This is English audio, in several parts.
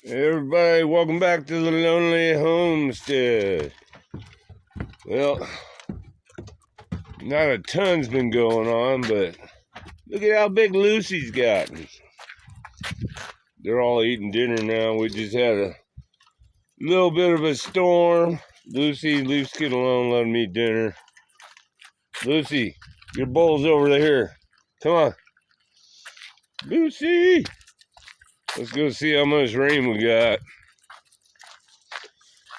Hey everybody, welcome back to the Lonely Homestead. Well, not a ton's been going on, but look at how big Lucy's gotten. They're all eating dinner now. We just had a little bit of a storm. Lucy, leave Skid alone, let him eat dinner. Lucy, your bowl's over here. Come on. Lucy! Let's go see how much rain we got.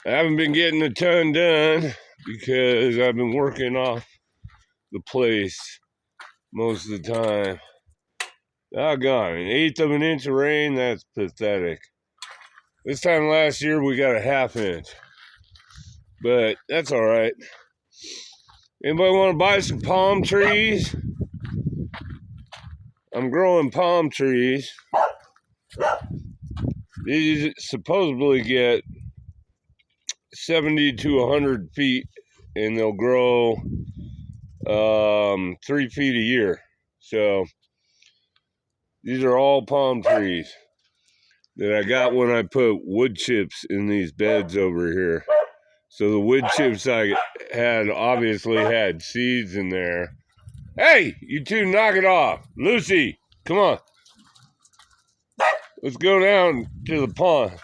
I haven't been getting a ton done because I've been working off the place most of the time. Doggone, 1/8 of an inch of rain, that's pathetic. This time last year we got a 1/2 inch, but that's all right. Anybody want to buy some palm trees? I'm growing palm trees. These supposedly get 70 to 100 feet, and they'll grow 3 feet a year. So these are all palm trees that I got when I put wood chips in these beds over here. So the wood chips I had obviously had seeds in there. Hey, you two, knock it off. Lucy, come on. Let's go down to the pond.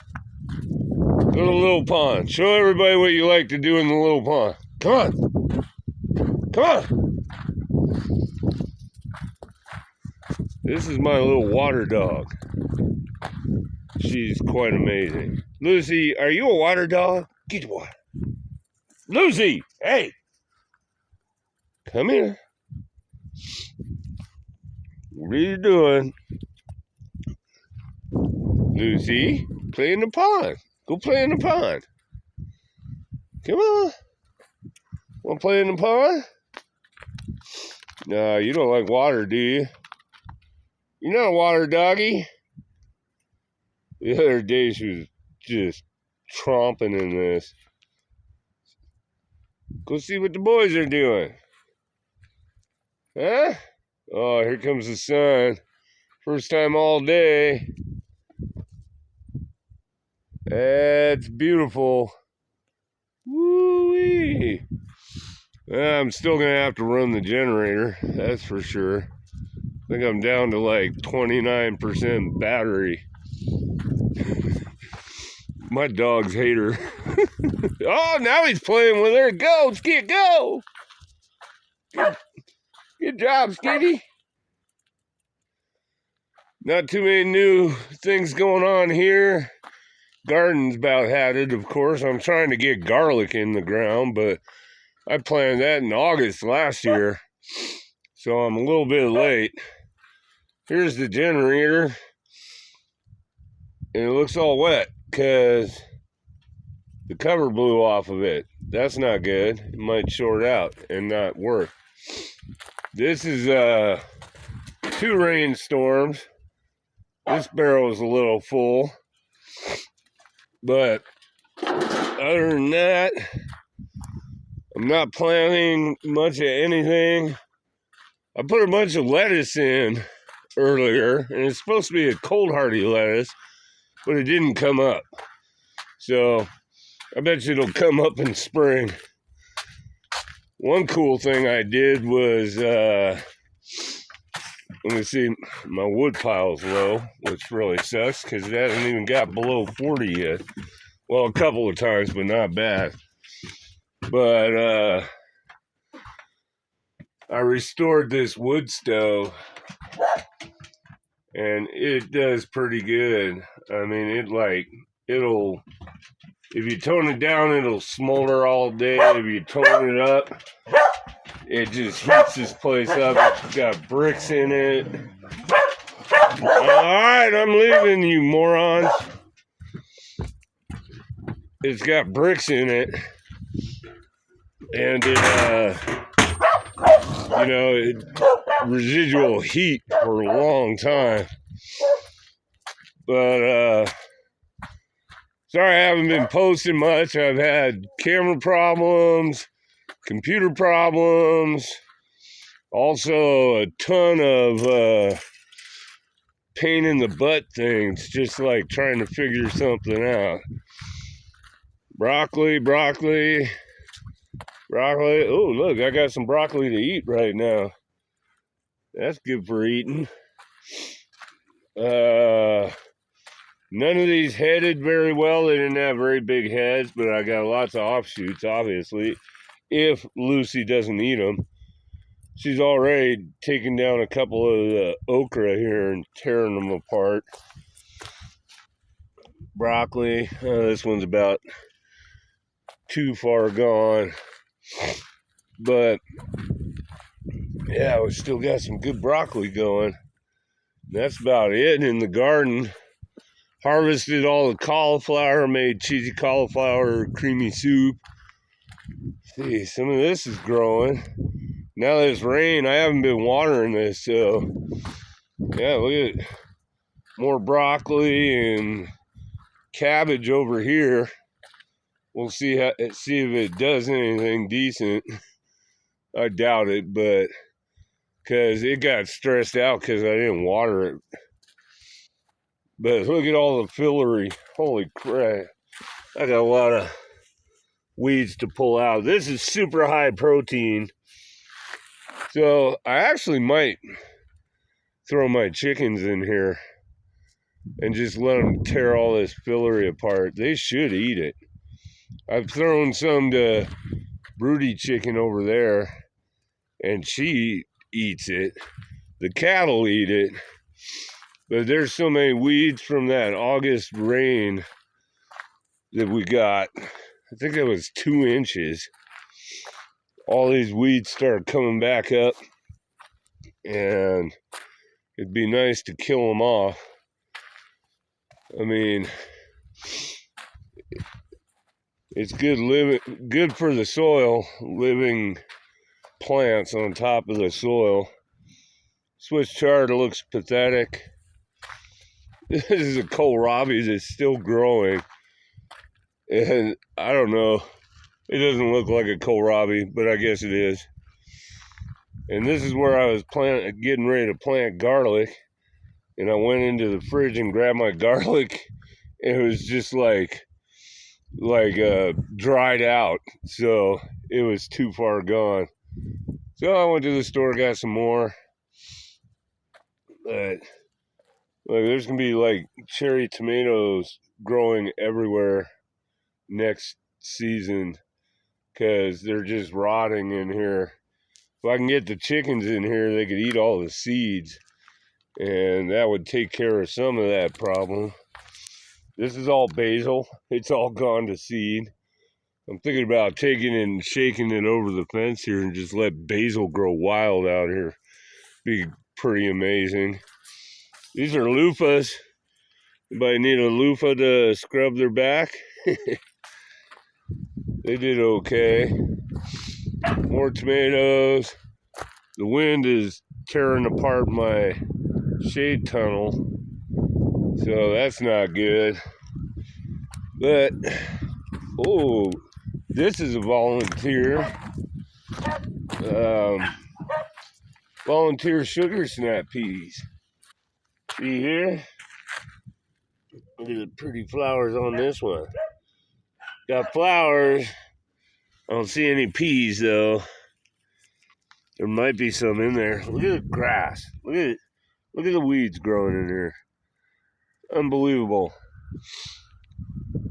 Go to the little pond. Show everybody what you like to do in the little pond. Come on. Come on. This is my little water dog. She's quite amazing. Lucy, are you a water dog? Get your water. Lucy, hey. Come here. What are you doing? Lucy, play in the pond. Go play in the pond. Come on. Want to play in the pond? No, you don't like water, do you? You're not a water doggy. The other day she was just tromping in this. Go see what the boys are doing. Huh? Oh, here comes the sun. First time all day. That's beautiful. Woo-wee. I'm still going to have to run the generator, that's for sure. I think I'm down to like 29% battery. My dogs hate her. Oh, now he's playing with her. Go, Skid, go! Good job, Skiddy. Not too many new things going on here. Garden's about had it, of course. I'm trying to get garlic in the ground, but I planted that in August last year, so I'm a little bit late. Here's the generator, and it looks all wet because the cover blew off of it. That's not good. It might short out and not work. This is 2 rainstorms. This barrel's a little full, but other than that, I'm not planting much of anything. I put a bunch of lettuce in earlier, and it's supposed to be a cold hardy lettuce, but it didn't come up. So I bet you it'll come up in spring. One cool thing I did was, let me see, my wood pile's low, which really sucks because it hasn't even got below 40 yet. Well, a couple of times, but not bad. But I restored this wood stove, and it does pretty good. I mean, it'll, if you tone it down, it'll smolder all day. If you tone it up, it just heats this place up. It's got bricks in it. Alright, I'm leaving, you morons. It's got bricks in it. And it, residual heat for a long time. But, sorry I haven't been posting much. I've had camera problems, computer problems, also a ton of pain in the butt thing. It's just like trying to figure something out. Broccoli. Oh, look, I got some broccoli to eat right now. That's good for eating. None of these headed very well. They didn't have very big heads, but I got lots of offshoots, obviously, if Lucy doesn't eat them. She's already taken down a couple of the okra here and tearing them apart. Broccoli. This one's about too far gone. But, yeah, we still got some good broccoli going. That's about it in the garden. Harvested all the cauliflower, made cheesy cauliflower creamy soup. See, some of this is growing. Now that it's rain, I haven't been watering this, so yeah, look at more broccoli and cabbage over here. We'll see if it does anything decent. I doubt it, but because it got stressed out because I didn't water it. But look at all the fillery. Holy crap. I got a lot of weeds to pull out. This is super high protein. So I actually might throw my chickens in here and just let them tear all this fillery apart. They should eat it. I've thrown some to broody chicken over there, and she eats it. The cattle eat it. But there's so many weeds from that August rain that we got. I think it was 2 inches. All these weeds started coming back up, and it'd be nice to kill them off. I mean, it's good for the soil, living plants on top of the soil. Swiss chard looks pathetic. This is a kohlrabi that's still growing, and I don't know. It doesn't look like a kohlrabi, but I guess it is. And this is where I was getting ready to plant garlic, and I went into the fridge and grabbed my garlic, and it was just like dried out, so it was too far gone. So I went to the store, got some more. But look, there's gonna be like cherry tomatoes growing everywhere next season because they're just rotting in here. If I can get the chickens in here, they could eat all the seeds, and that would take care of some of that problem. This is all basil. It's all gone to seed. I'm thinking about taking it and shaking it over the fence here and just let basil grow wild out here. Be pretty amazing. These are loofahs. Anybody need a loofah to scrub their back? They did okay. More tomatoes. The wind is tearing apart my shade tunnel, so that's not good. But, oh, this is a volunteer. Volunteer sugar snap peas. See here? Look at the pretty flowers on this one. Got flowers. I don't see any peas though. There might be some in there. Look at the grass. Look at it. Look at the weeds growing in here. Unbelievable.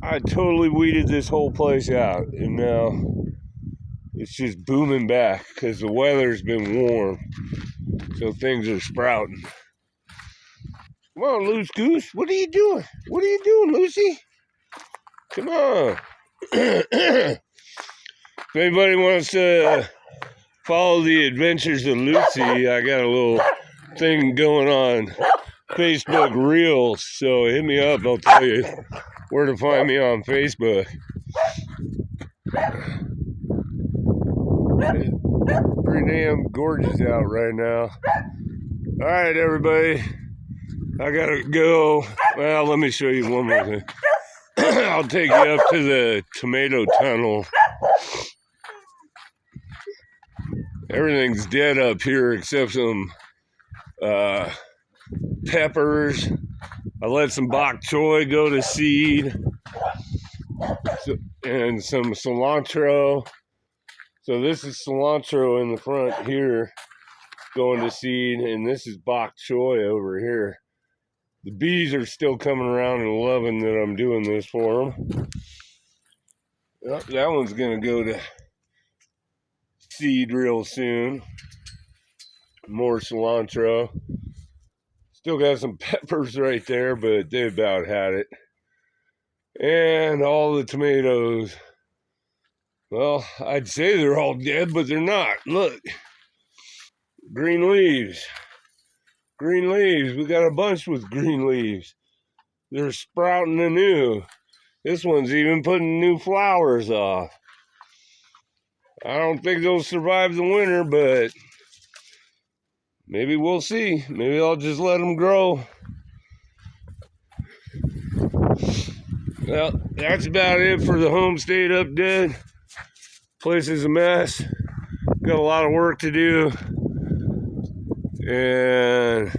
I totally weeded this whole place out, and now it's just booming back because the weather's been warm, so things are sprouting. Come on, loose goose. What are you doing? What are you doing, Lucy? Come on. If anybody wants to follow the adventures of Lucy, I got a little thing going on Facebook Reels, so hit me up. I'll tell you where to find me on Facebook. Pretty damn gorgeous out right now. All right, everybody. I gotta go. Well, let me show you one more thing. I'll take you up to the tomato tunnel. Everything's dead up here except some peppers. I let some bok choy go to seed, and some cilantro. So this is cilantro in the front here going to seed, and this is bok choy over here. The bees are still coming around and loving that I'm doing this for them. Well, that one's going to go to seed real soon. More cilantro. Still got some peppers right there, but they about had it. And all the tomatoes. Well, I'd say they're all dead, but they're not. Look. Green leaves. Green leaves. We got a bunch with green leaves. They're sprouting anew. This one's even putting new flowers off. I don't think they'll survive the winter, but maybe we'll see. Maybe I'll just let them grow. Well, that's about it for the homestead update. Place is a mess. Got a lot of work to do. And